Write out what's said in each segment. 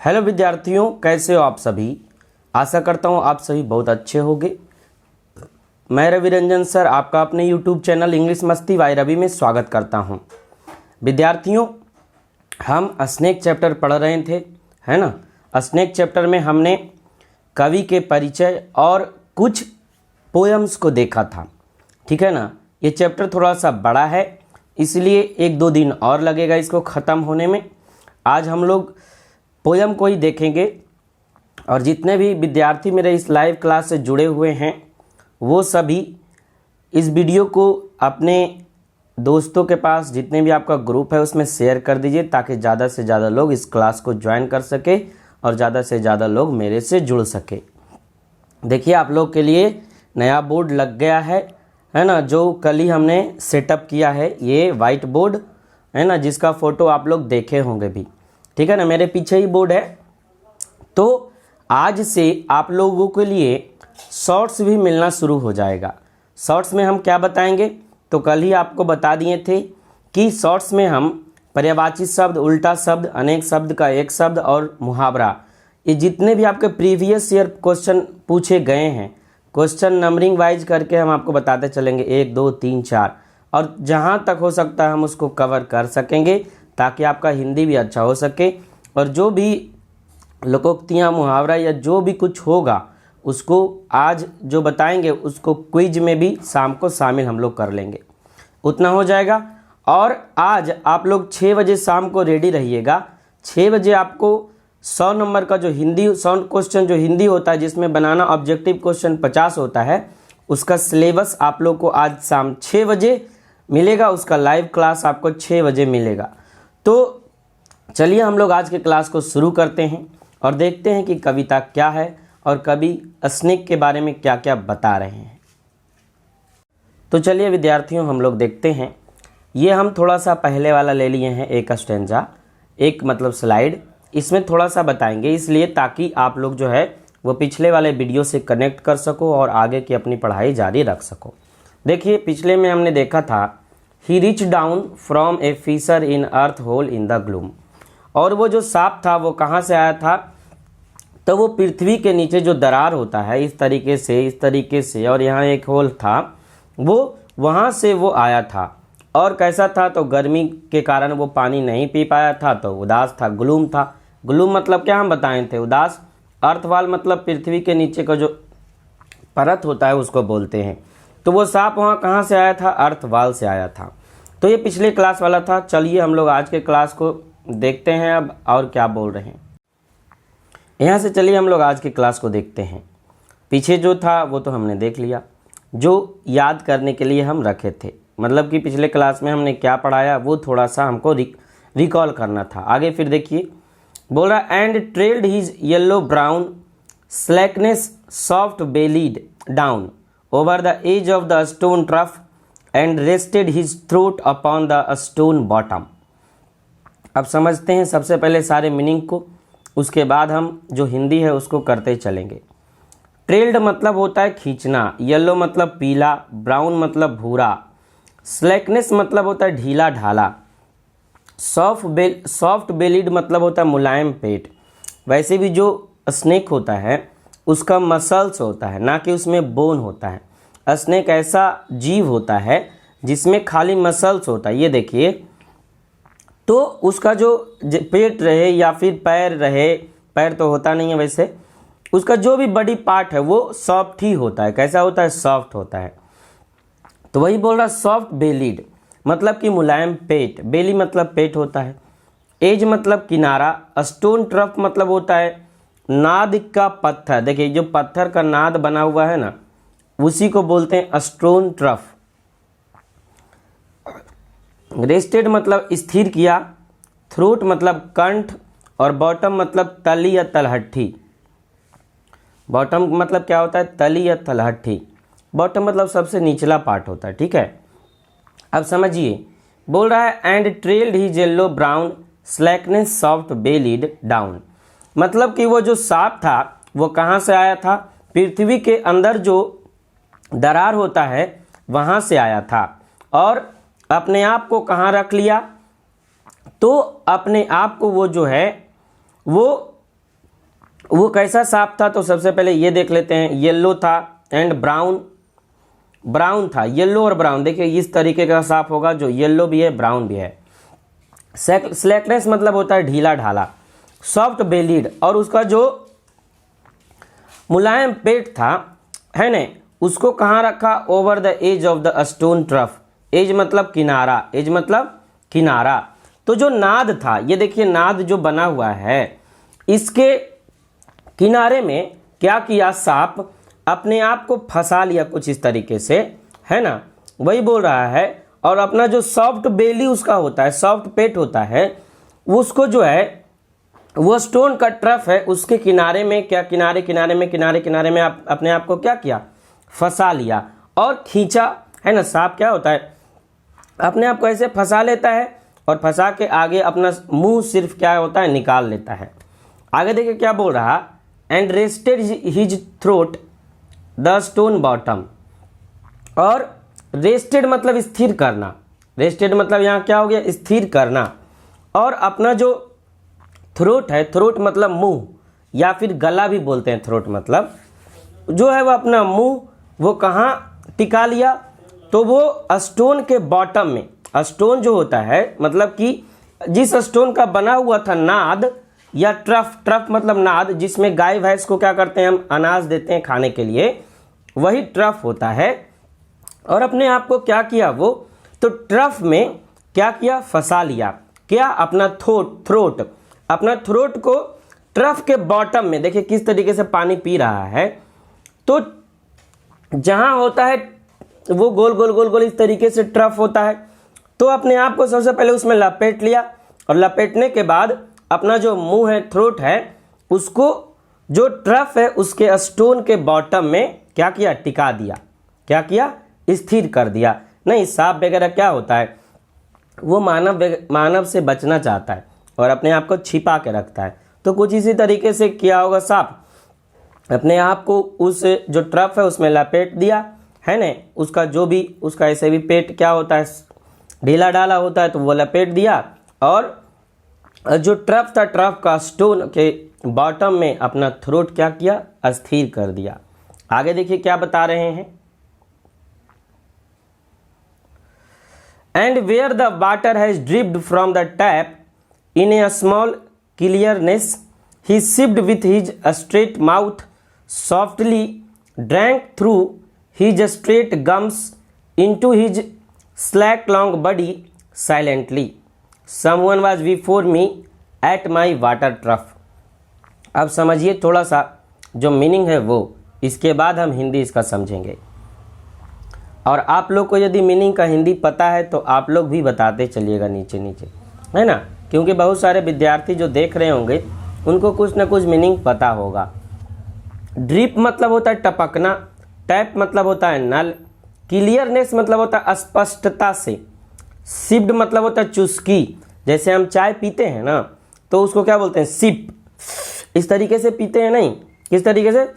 Hello विद्यार्थियों, कैसे हो आप सभी। आशा करता हूँ आप सभी बहुत अच्छे होंगे। मैं रवि रंजन सर आपका अपने यूट्यूब चैनल इंग्लिश मस्ती बाय रवि में स्वागत करता हूँ। विद्यार्थियों, हम स्नेक चैप्टर पढ़ रहे थे, है ना। स्नेक चैप्टर में हमने कवि के परिचय और कुछ पोएम्स को देखा था, ठीक है ना। ये चैप्टर थोड़ा सा बड़ा है, इसलिए 1-2 दिन और लगेगा इसको ख़त्म होने में। आज हम लोग पोएम को ही देखेंगे और जितने भी विद्यार्थी मेरे इस लाइव क्लास से जुड़े हुए हैं वो सभी इस वीडियो को अपने दोस्तों के पास, जितने भी आपका ग्रुप है उसमें शेयर कर दीजिए, ताकि ज़्यादा से ज़्यादा लोग इस क्लास को ज्वाइन कर सके और ज़्यादा से ज़्यादा लोग मेरे से जुड़ सके। देखिए, आप लोग के लिए नया बोर्ड लग गया है ना, जो कल ही हमने सेटअप किया है। ये वाइट बोर्ड है ना, जिसका फ़ोटो आप लोग देखे होंगे भी, ठीक है ना। मेरे पीछे ही बोर्ड है। तो आज से आप लोगों के लिए शॉर्ट्स भी मिलना शुरू हो जाएगा। शॉर्ट्स में हम क्या बताएंगे, तो कल ही आपको बता दिए थे कि शॉर्ट्स में हम पर्यायवाची शब्द, उल्टा शब्द, अनेक शब्द का एक शब्द और मुहावरा, ये जितने भी आपके प्रीवियस ईयर क्वेश्चन पूछे गए हैं, क्वेश्चन नंबरिंग वाइज करके हम आपको बताते चलेंगे, 1 2 3 4, और जहाँ तक हो सकता है हम उसको कवर कर सकेंगे, ताकि आपका हिंदी भी अच्छा हो सके। और जो भी लोकोक्तियाँ, मुहावरा या जो भी कुछ होगा उसको आज जो बताएंगे उसको क्विज में भी शाम को शामिल हम लोग कर लेंगे, उतना हो जाएगा। और आज आप लोग 6 बजे शाम को रेडी रहिएगा। 6 बजे आपको 100 नंबर का जो हिंदी 100 क्वेश्चन जो हिंदी होता है, जिसमें बनाना ऑब्जेक्टिव क्वेश्चन 50 होता है, उसका सिलेबस आप लोग को आज शाम 6 बजे मिलेगा। उसका लाइव क्लास आपको 6 बजे मिलेगा। तो चलिए हम लोग आज के क्लास को शुरू करते हैं और देखते हैं कि कविता क्या है और कवि स्नेक के बारे में क्या क्या बता रहे हैं। तो चलिए विद्यार्थियों, हम लोग देखते हैं। ये हम थोड़ा सा पहले वाला ले लिए हैं, एक स्टेंजा, एक मतलब स्लाइड। इसमें थोड़ा सा बताएंगे इसलिए ताकि आप लोग जो है वो पिछले वाले वीडियो से कनेक्ट कर सको और आगे की अपनी पढ़ाई जारी रख सको। देखिए, पिछले में हमने देखा था, he reach down from a fissure in earth hole in the gloom. और वो जो सांप था वो कहाँ से आया था, तो वो पृथ्वी के नीचे जो दरार होता है इस तरीके से और यहाँ एक होल था, वो वहाँ से वो आया था। और कैसा था, तो गर्मी के कारण वो पानी नहीं पी पाया था, तो उदास था, ग्लूम था। ग्लूम मतलब क्या हम बताए थे, उदास। अर्थवाल मतलब पृथ्वी के नीचे का जो परत होता है उसको बोलते हैं। तो वो सांप वहाँ कहाँ से आया था, अर्थवाल से आया था। तो ये पिछले क्लास वाला था। चलिए हम लोग आज के क्लास को देखते हैं अब और क्या बोल रहे हैं। यहाँ से चलिए हम लोग आज की क्लास को देखते हैं। पीछे जो था वो तो हमने देख लिया, जो याद करने के लिए हम रखे थे, मतलब कि पिछले क्लास में हमने क्या पढ़ाया वो थोड़ा सा हमको रिकॉल करना था। आगे फिर देखिए, बोल रहा and trailed his yellow brown slackness soft bellied down over the edge of the stone trough and rested his throat upon the stone bottom। अब समझते हैं सबसे पहले सारे मीनिंग को, उसके बाद हम जो हिंदी है उसको करते चलेंगे। ट्रेल्ड मतलब होता है खींचना, येलो मतलब पीला, ब्राउन मतलब भूरा, स्लैकनेस मतलब होता है ढीला ढाला, सॉफ्ट बेलिड मतलब होता है मुलायम पेट। वैसे भी जो स्नेक होता है उसका मसल्स होता है, ना कि उसमें बोन होता है। स्नेक ऐसा जीव होता है जिसमें खाली मसल्स होता है। ये देखिए, तो उसका जो पेट रहे या फिर पैर रहे, पैर तो होता नहीं है वैसे, उसका जो भी बॉडी पार्ट है वो सॉफ्ट ही होता है। कैसा होता है, सॉफ्ट होता है। तो वही बोल रहा सॉफ्ट बेलीड मतलब कि मुलायम पेट, बेली मतलब पेट होता है, एज मतलब किनारा, स्टोन ट्रफ मतलब होता है नाद का पत्थर। देखिए, जो पत्थर का नाद बना हुआ है ना, उसी को बोलते हैं स्टोन ट्रफ। रेस्टेड मतलब स्थिर किया, थ्रोट मतलब कंठ, और बॉटम मतलब तली या तलहट्ठी। बॉटम मतलब क्या होता है, तली या तलहट्ठी। बॉटम मतलब सबसे निचला पार्ट होता है, ठीक है। अब समझिए, बोल रहा है and trailed he yellow brown slackness soft bellied down. मतलब कि वो जो सांप था वो कहाँ से आया था, पृथ्वी के अंदर जो दरार होता है वहाँ से आया था। और अपने आप को कहाँ रख लिया, तो अपने आप को वो जो है वो वो कैसा सांप था, तो सबसे पहले ये देख लेते हैं। येलो था एंड ब्राउन था, येलो और ब्राउन। देखिए इस तरीके का सांप होगा जो येलो भी है ब्राउन भी है। स्लैकनेस मतलब होता है ढीला ढाला। सॉफ्ट बेलीड, और उसका जो मुलायम पेट था है ना, उसको कहाँ रखा? Over the edge of the stone trough. Edge मतलब किनारा, एज मतलब किनारा। तो जो नाद था, ये देखिए नाद जो बना हुआ है, इसके किनारे में क्या किया? सांप अपने आप को फंसा लिया कुछ इस तरीके से, है ना, वही बोल रहा है। और अपना जो सॉफ्ट बेली उसका होता है, सॉफ्ट पेट होता है, उसको जो है वो स्टोन का ट्रफ है, उसके किनारे में क्या, किनारे में आप अपने आप को क्या किया? फंसा लिया और खींचा, है ना। सांप क्या होता है? अपने आप को ऐसे फंसा लेता है और फंसा के आगे अपना मुंह सिर्फ क्या होता है? निकाल लेता है। आगे देखिए क्या बोल रहा, and rested his throat the stone bottom. और रेस्टेड मतलब स्थिर करना, रेस्टेड मतलब यहाँ क्या हो गया? स्थिर करना। और अपना जो थ्रोट है, थ्रोट मतलब मुंह या फिर गला भी बोलते हैं, थ्रोट मतलब जो है वो अपना मुंह वो कहाँ टिका लिया? तो वो स्टोन के बॉटम में। स्टोन जो होता है मतलब कि जिस स्टोन का बना हुआ था नाद या ट्रफ, ट्रफ मतलब नाद, जिसमें गाय भैंस को क्या करते हैं हम? अनाज देते हैं खाने के लिए, वही ट्रफ होता है। और अपने आप को क्या किया वो? तो ट्रफ में क्या किया? फंसा लिया। क्या? अपना थ्रोट, अपना थ्रोट को ट्रफ के बॉटम में। देखिए किस तरीके से पानी पी रहा है। तो जहां होता है वो गोल गोल गोल गोल इस तरीके से ट्रफ होता है। तो अपने आप को सबसे पहले उसमें लपेट लिया, और लपेटने के बाद अपना जो मुंह है, थ्रोट है, उसको जो ट्रफ है उसके स्टोन के बॉटम में क्या किया? टिका दिया। क्या किया? स्थिर कर दिया। नहीं, सांप वगैरह क्या होता है? वो मानव से बचना चाहता है और अपने आप को छिपा के रखता है। तो कुछ इसी तरीके से किया होगा सांप, अपने आप को उस जो ट्रफ है उसमें लपेट दिया, है ना। उसका जो भी उसका ऐसे भी पेट क्या होता है? ढीला ढाला होता है, तो वो लपेट दिया। और जो ट्रफ था, ट्रफ का स्टोन के बॉटम में अपना थ्रोट क्या किया? अस्थिर कर दिया। आगे देखिए क्या बता रहे हैं, and where the water has dripped from the tap in a small clearness he sipped with his straight mouth softly drank through his straight gums into his slack long body silently. Someone was before me at my water trough. अब समझिए थोड़ा सा जो meaning है वो, इसके बाद हम हिंदी इसका समझेंगे। और आप लोग को यदि मीनिंग का हिंदी पता है तो आप लोग भी बताते चलिएगा नीचे नीचे, है ना, क्योंकि बहुत सारे विद्यार्थी जो देख रहे होंगे उनको कुछ ना कुछ मीनिंग पता होगा। ड्रिप मतलब होता है टपकना, टैप मतलब होता है नल, क्लियरनेस मतलब होता है स्पष्टता से, सिप्ड मतलब होता है चुस्की। जैसे हम चाय पीते हैं ना तो उसको क्या बोलते हैं? सिप। इस तरीके से पीते हैं, नहीं किस तरीके से?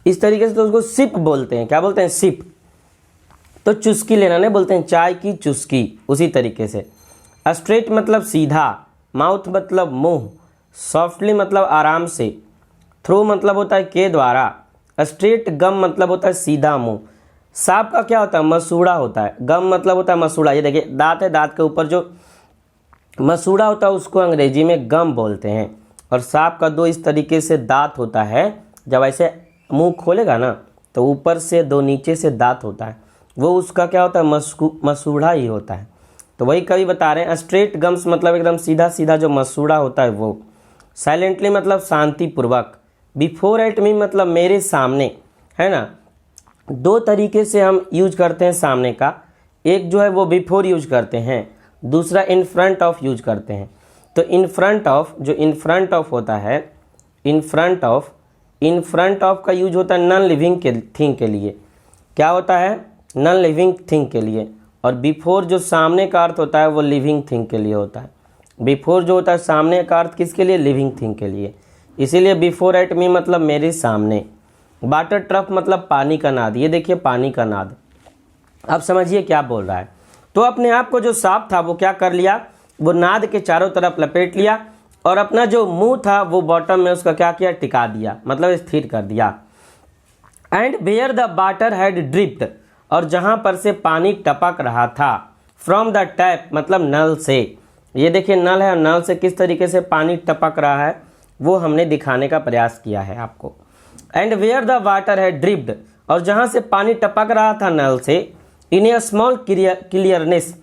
इस तरीके से, तो उसको सिप बोलते हैं। क्या बोलते हैं? सिप। तो चुस्की लेना नहीं बोलते हैं, चाय की चुस्की। उसी तरीके से स्ट्रेट मतलब सीधा, माउथ मतलब मुंह, सॉफ्टली मतलब आराम से, थ्रू मतलब होता है के द्वारा, स्ट्रेट गम मतलब होता है सीधा मुंह। सांप का क्या होता है? मसूड़ा होता है। गम मतलब होता है मसूड़ा। ये देखिए दांत है, दांत के ऊपर जो मसूड़ा होता है उसको अंग्रेजी में गम बोलते हैं। और सांप का दो इस तरीके से दांत होता है। जब ऐसे मुंह खोलेगा ना तो ऊपर से दो नीचे से दांत होता है, वो उसका क्या होता है? मसूड़ा ही होता है। तो वही कवि बता रहे हैं, स्ट्रेट गम्स मतलब एकदम सीधा सीधा जो मसूड़ा होता है वो। साइलेंटली मतलब शांतिपूर्वक। बिफोर एट मी मतलब मेरे सामने, है ना। दो तरीके से हम यूज करते हैं सामने का, एक जो है वो बिफोर यूज करते हैं, दूसरा इन फ्रंट ऑफ यूज करते हैं। तो इन फ्रंट ऑफ, जो इन फ्रंट ऑफ होता है, इन फ्रंट ऑफ का यूज होता है नॉन लिविंग थिंग के लिए। क्या होता है? नॉन लिविंग थिंग के लिए। और बिफोर जो सामने का अर्थ होता है वो लिविंग थिंग के लिए होता है। बिफोर जो होता है सामने का अर्थ किसके लिए? लिविंग थिंग के लिए। इसीलिए बिफोर एट मी मतलब मेरे सामने। वाटर ट्रफ मतलब पानी का नाद। ये देखिए पानी का नाद। अब समझिए क्या बोल रहा है। तो अपने आप को जो सांप था वो क्या कर लिया? वो नाद के चारों तरफ लपेट लिया और अपना जो मुंह था वो बॉटम में उसका क्या किया, टिका दिया, मतलब स्थिर कर दिया। And where the water had dripped, और जहां पर से पानी टपक रहा था, फ्रॉम द टैप मतलब नल से। ये देखिए नल है, नल से किस तरीके से पानी टपक रहा है वो हमने दिखाने का प्रयास किया है आपको। And where the water had dripped, और जहां से पानी टपक रहा था नल से, इन ए स्मॉल क्लियरनेस,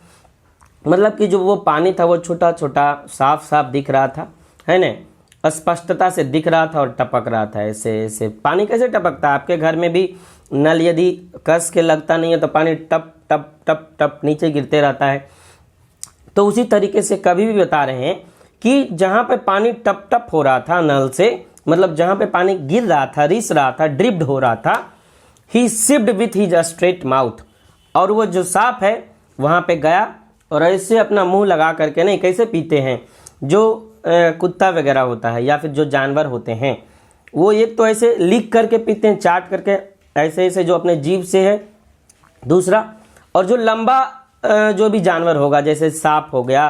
मतलब कि जो वो पानी था वो छोटा छोटा साफ साफ दिख रहा था, है ना, स्पष्टता से दिख रहा था और टपक रहा था। ऐसे ऐसे पानी कैसे टपकता है, आपके घर में भी नल यदि कस के लगता नहीं है तो पानी टप टप टप टप नीचे गिरते रहता है। तो उसी तरीके से कभी भी बता रहे हैं कि जहाँ पे पानी टप टप हो रहा था नल से, मतलब जहाँ पे पानी गिर रहा था, रिस रहा था, ड्रिप्ड हो रहा था, he sipped with his straight mouth, और वो जो सांप है वहाँ पे गया और ऐसे अपना मुंह लगा करके, नहीं कैसे पीते हैं जो कुत्ता वगैरह होता है या फिर जो जानवर होते हैं, वो एक तो ऐसे लीक करके पीते हैं, चाट करके ऐसे ऐसे जो अपने जीभ से है। दूसरा, और जो लंबा जो भी जानवर होगा जैसे सांप हो गया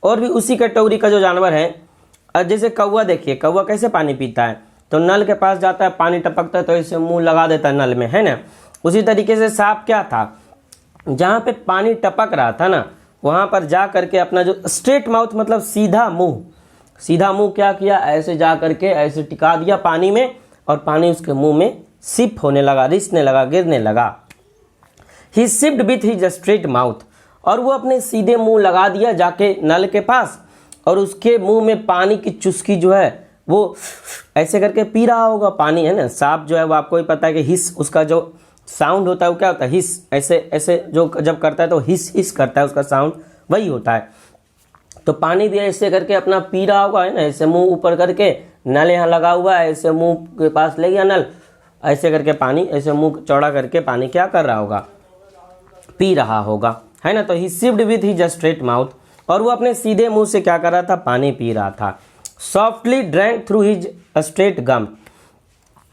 और भी उसी कैटेगरी का जो जानवर है, जैसे कौवा, देखिए कौवा कैसे पानी पीता है, तो नल के पास जाता है, पानी टपकता है तो ऐसे मुंह लगा देता है नल में, है ना। उसी तरीके से सांप क्या था, जहाँ पे पानी टपक रहा था ना वहाँ पर जा करके अपना जो स्ट्रेट माउथ मतलब सीधा मुंह क्या किया, ऐसे जा करके ऐसे टिका दिया पानी में, और पानी उसके मुंह में सिप होने लगा, रिसने लगा, गिरने लगा। He sipped with his straight mouth, और वो अपने सीधे मुंह लगा दिया जाके नल के पास, और उसके मुंह में पानी की चुस्की जो है वो ऐसे करके पी रहा होगा पानी, है ना। सांप जो है वो आपको ही पता है कि हिस, उसका जो साउंड होता है वो क्या होता है, हिस, ऐसे ऐसे जो जब करता है तो हिस हिस करता है, उसका साउंड वही होता है। तो पानी भी ऐसे करके अपना पी रहा होगा, है ना, ऐसे मुंह ऊपर करके, नल यहाँ लगा हुआ है, ऐसे मुंह के पास ले गया नल, ऐसे करके पानी, ऐसे मुंह चौड़ा करके पानी क्या कर रहा होगा, पी रहा होगा, है ना। तो he sipped with his straight mouth, और वो अपने सीधे मुंह से क्या कर रहा था, पानी पी रहा था। Softly drank through his straight gum,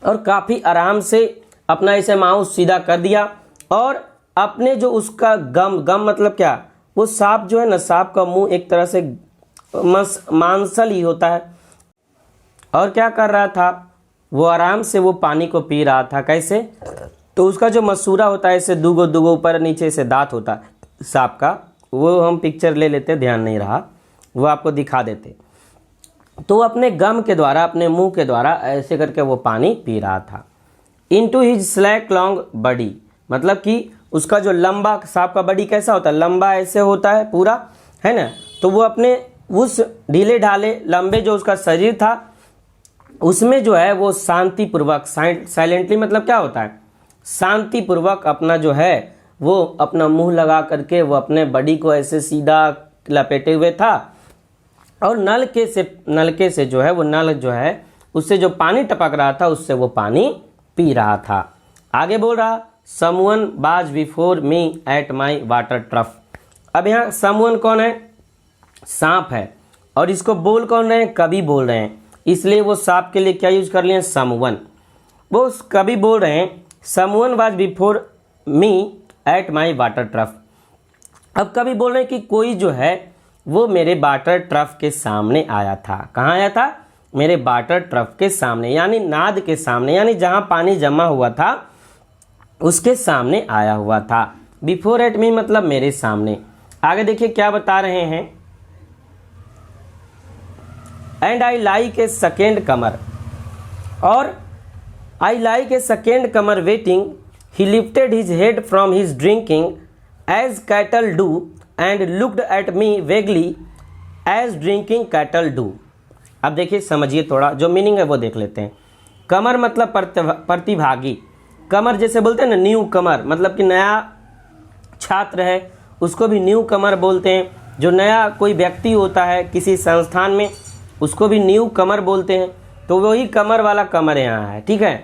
और काफ़ी आराम से अपना ऐसे माउथ सीधा कर दिया, और अपने जो उसका गम मतलब क्या, वो सांप जो है ना, सांप का मुंह एक तरह से मांसल ही होता है, और क्या कर रहा था, वो आराम से वो पानी को पी रहा था। कैसे, तो उसका जो मसूरा होता है ऐसे दुगो दुगो ऊपर नीचे से दांत होता है सांप का, वो हम पिक्चर ले लेते, ध्यान नहीं रहा, वो आपको दिखा देते। तो अपने गम के द्वारा, अपने मुंह के द्वारा ऐसे करके वो पानी पी रहा था। Into his slack long body, मतलब कि उसका जो लंबा, सांप का बॉडी कैसा होता है, लंबा ऐसे होता है पूरा, है ना। तो वो अपने उस ढीले ढाले लंबे जो उसका शरीर था उसमें जो है वो शांतिपूर्वक, साइलेंटली मतलब क्या होता है, शांतिपूर्वक अपना जो है वो अपना मुंह लगा करके वो अपने बॉडी को ऐसे सीधा लपेटे हुए था, और नलके से जो है वो नल जो है उससे जो पानी टपक रहा था उससे वो पानी पी रहा था। आगे बोल रहा, समवन बाज before me at my water trough. अब यहाँ समवन कौन है, सांप है, और इसको बोल कौन रहे हैं, कवि बोल रहे हैं, इसलिए वो सांप के लिए क्या यूज कर लिए, समवन। वो कवि बोल रहे हैं समवन बाज before me at my water trough. अब कवि बोल रहे हैं कि कोई जो है वो मेरे वाटर ट्रफ के सामने आया था। कहाँ आया था, मेरे वाटर ट्रफ के सामने, यानी नाद के सामने, यानी जहाँ पानी जमा हुआ था उसके सामने आया हुआ था। बिफोर एट मी मतलब मेरे सामने। आगे देखिए क्या बता रहे हैं, and I like a second comer, और I like a second comer waiting, he lifted his head from his drinking as cattle do and looked at me vaguely as drinking cattle do. अब देखिए समझिए, थोड़ा जो meaning है वो देख लेते हैं। कमर मतलब प्रतिभागी, कमर जैसे बोलते हैं ना न्यू कमर, मतलब कि नया छात्र है उसको भी न्यू कमर बोलते हैं। जो नया कोई व्यक्ति होता है किसी संस्थान में उसको भी न्यू कमर बोलते हैं। तो वही कमर वाला कमर यहाँ है, ठीक है।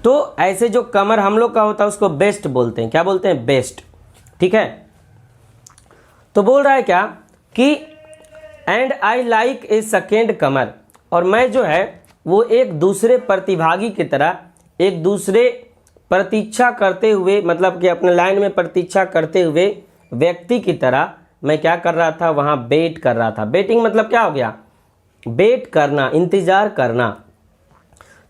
तो ऐसे जो कमर हम लोग का होता है उसको बेस्ट बोलते हैं। क्या बोलते हैं, बेस्ट, ठीक है। तो बोल रहा है क्या कि and I like a second comer, और मैं जो है वो एक दूसरे प्रतिभागी की तरह, एक दूसरे प्रतीक्षा करते हुए, मतलब कि अपने लाइन में प्रतीक्षा करते हुए व्यक्ति की तरह मैं क्या कर रहा था, वहाँ वेट कर रहा था। वेटिंग मतलब क्या हो गया, वेट करना, इंतजार करना।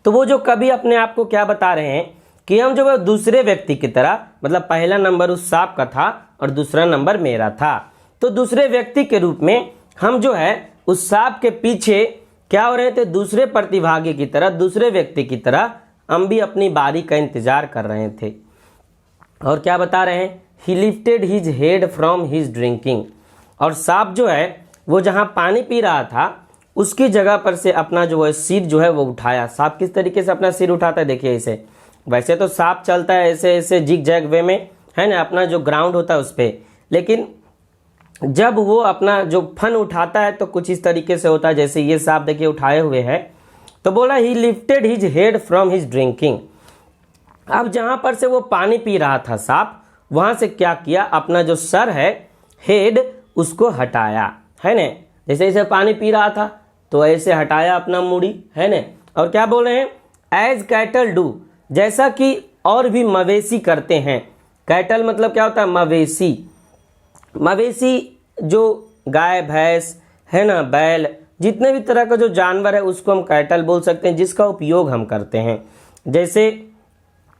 तो वो जो कवि अपने आप को क्या बता रहे हैं कि हम जो है दूसरे व्यक्ति की तरह, मतलब पहला नंबर उस सांप का था और दूसरा नंबर मेरा था, तो दूसरे व्यक्ति के रूप में हम जो है उस सांप के पीछे क्या हो रहे थे, दूसरे प्रतिभागी की तरह, दूसरे व्यक्ति की तरह हम भी अपनी बारी का इंतजार कर रहे थे। और क्या बता रहे हैं, ही lifted his head from his drinking. और सांप जो है वो जहाँ पानी पी रहा था उसकी जगह पर से अपना जो है सिर जो है वो उठाया। सांप किस तरीके से अपना सिर उठाता है, देखिए ऐसे। वैसे तो सांप चलता है ऐसे ऐसे जिग जैग वे में, है ना, अपना जो ग्राउंड होता है उस पर, लेकिन जब वो अपना जो फन उठाता है तो कुछ इस तरीके से होता है, जैसे ये सांप देखिए उठाए हुए है। तो बोला ही lifted his head from his drinking. अब जहां पर से वो पानी पी रहा था सांप, वहां से क्या किया, अपना जो सर है, हेड, उसको हटाया, है ना। जैसे जैसे पानी पी रहा था तो ऐसे हटाया अपना मूड़ी, है ना। और क्या बोल रहे हैं, एज कैटल डू, जैसा कि और भी मवेशी करते हैं। कैटल मतलब क्या होता है, मवेशी। मवेशी जो गाय भैंस है ना, बैल, जितने भी तरह का जो जानवर है उसको हम कैटल बोल सकते हैं, जिसका उपयोग हम करते हैं। जैसे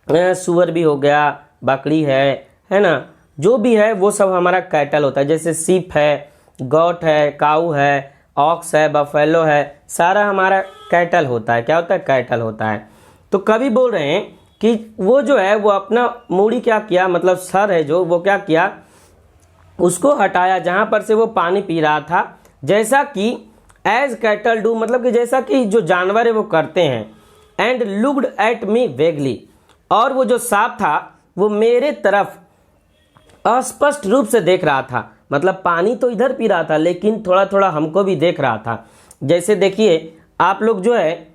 सुअर भी हो गया, बकरी है ना, जो भी है वो सब हमारा कैटल होता है। जैसे सीप है, गॉट है, काऊ है, ऑक्स है, बफेलो है, सारा हमारा कैटल होता है। क्या होता है, कैटल होता है। तो कवि बोल रहे हैं कि वो जो है वो अपना मूड़ी क्या किया, मतलब सर है जो, वो क्या किया, उसको हटाया जहां पर से वो पानी पी रहा था, जैसा कि एज कैटल डू, मतलब कि जैसा कि जो जानवर है वो करते हैं। And looked at me vaguely, और वो जो सांप था वो मेरे तरफ अस्पष्ट रूप से देख रहा था। मतलब पानी तो इधर पी रहा था लेकिन थोड़ा थोड़ा हमको भी देख रहा था। जैसे देखिए आप लोग जो है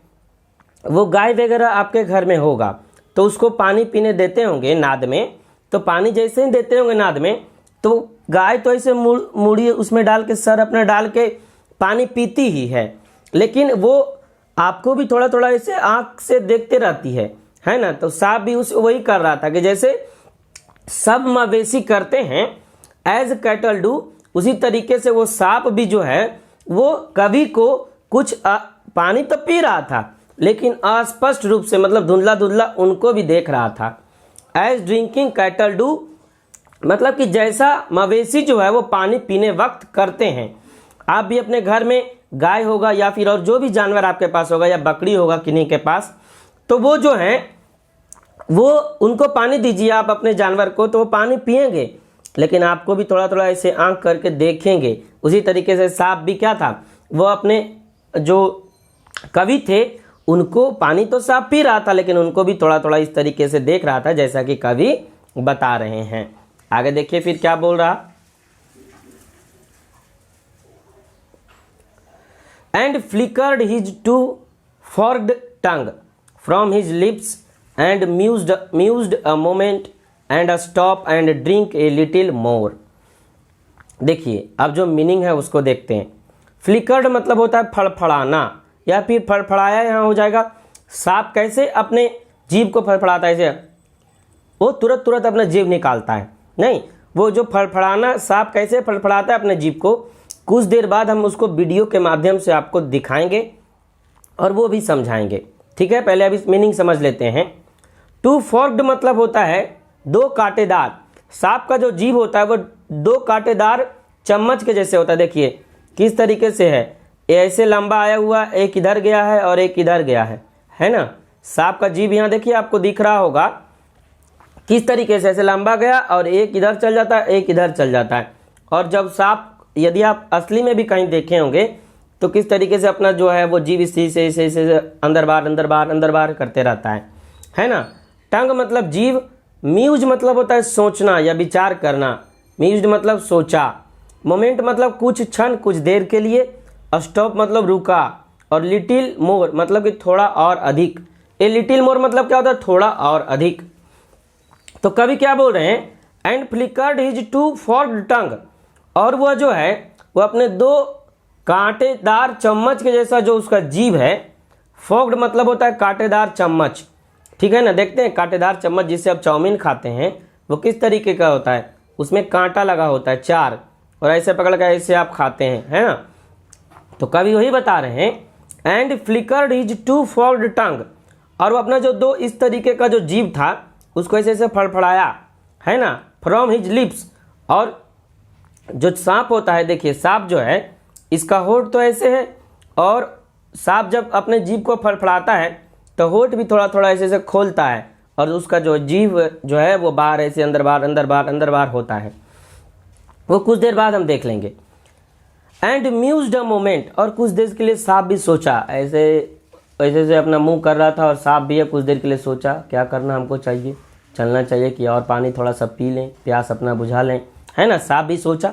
वो गाय वगैरह आपके घर में होगा तो उसको पानी पीने देते होंगे नाद में, तो पानी जैसे ही देते होंगे नाद में तो गाय तो ऐसे मूड़ी उसमें डाल के, सर अपना डाल के पानी पीती ही है, लेकिन वो आपको भी थोड़ा थोड़ा ऐसे आँख से देखते रहती है ना। तो सांप भी वही कर रहा था कि जैसे सब मवेशी करते हैं एज कैटल डू, उसी तरीके से वो सांप भी जो है वो कवि को कुछ पानी तो पी रहा था लेकिन अस्पष्ट रूप से, मतलब धुंधला धुंधला उनको भी देख रहा था। एज ड्रिंकिंग कैटल डू, मतलब कि जैसा मवेशी जो है वो पानी पीने वक्त करते हैं। आप भी अपने घर में गाय होगा या फिर और जो भी जानवर आपके पास होगा या बकरी होगा किन्हीं के पास, तो वो जो है वो उनको पानी दीजिए आप अपने जानवर को, तो वो पानी पिएंगे लेकिन आपको भी थोड़ा थोड़ा ऐसे आंख करके देखेंगे। उसी तरीके से सांप भी क्या था, वो अपने जो कवि थे उनको पानी तो सांप पी रहा था लेकिन उनको भी थोड़ा थोड़ा इस तरीके से देख रहा था जैसा कि कवि बता रहे हैं। आगे देखिए फिर क्या बोल रहा, and flickered his two forked tongue from his lips and mused a moment and a stop and drink a little more। देखिए अब जो मीनिंग है उसको देखते हैं। फ्लिकर्ड मतलब होता है फड़फड़ाना या फिर फड़फड़ाया यहाँ हो जाएगा। सांप कैसे अपने जीभ को फड़फड़ाता है, ऐसे वो तुरंत तुरंत अपना जीभ निकालता है, नहीं, वो जो फड़फड़ाना सांप कैसे फड़फड़ाता है अपने जीभ को, कुछ देर बाद हम उसको वीडियो के माध्यम से आपको दिखाएंगे और वो भी समझाएंगे। ठीक है, पहले अब इस मीनिंग समझ लेते हैं। टू फॉर्क्ड मतलब होता है दो कांटेदार। सांप का जो जीभ होता है वो दो कांटेदार चम्मच के जैसे होता है। देखिए किस तरीके से है, ऐसे लंबा आया हुआ, एक इधर गया है और एक इधर गया है ना। सांप का जीभ यहाँ देखिए आपको दिख रहा होगा किस तरीके से, ऐसे लंबा गया और एक इधर चल जाता है, एक इधर चल जाता है। और जब सांप, यदि आप असली में भी कहीं देखे होंगे तो किस तरीके से अपना जो है वो जीभ इसी से अंदर बाहर अंदर बाहर अंदर बाहर करते रहता है ना। टंग मतलब जीभ, म्यूज मतलब होता है सोचना या विचार करना, म्यूज मतलब सोचा, मोमेंट मतलब कुछ क्षण कुछ देर के लिए, स्टॉप मतलब रुका, और लिटिल मोर मतलब कि थोड़ा और अधिक। ए लिटिल मोर मतलब क्या होता है, थोड़ा और अधिक। तो कवि क्या बोल रहे हैं, and flickered his two forked टंग, और वह जो है वो अपने दो कांटेदार चम्मच के जैसा जो उसका जीभ है, फॉर्क्ड मतलब होता है कांटेदार चम्मच, ठीक है ना। देखते हैं कांटेदार चम्मच जिससे आप चाउमीन खाते हैं वो किस तरीके का होता है, उसमें कांटा लगा होता है चार, और ऐसे पकड़ कर ऐसे आप खाते हैं, है ना। तो कवि वही बता रहे हैं and flickered his two forked tongue, और वो अपना जो दो इस तरीके का जो जीभ था उसको ऐसे ऐसे फड़फड़ाया, है ना, फ्रॉम हिज लिप्स। और जो सांप होता है, देखिए सांप जो है इसका होठ तो ऐसे है, और सांप जब अपने जीभ को फड़फड़ाता है तो होठ भी थोड़ा थोड़ा ऐसे ऐसे खोलता है, और उसका जो जीभ जो है वो बाहर ऐसे अंदर बाहर अंदर बाहर अंदर बाहर होता है। वो कुछ देर बाद हम देख लेंगे। एंड म्यूज्ड अ मोमेंट, और कुछ देर के लिए सांप भी सोचा, ऐसे ऐसे से अपना मुंह कर रहा था, और सांप भी है कुछ देर के लिए सोचा क्या करना हमको चाहिए, चलना चाहिए कि और पानी थोड़ा सा पी लें, प्यास अपना बुझा लें, है ना, सांप भी सोचा।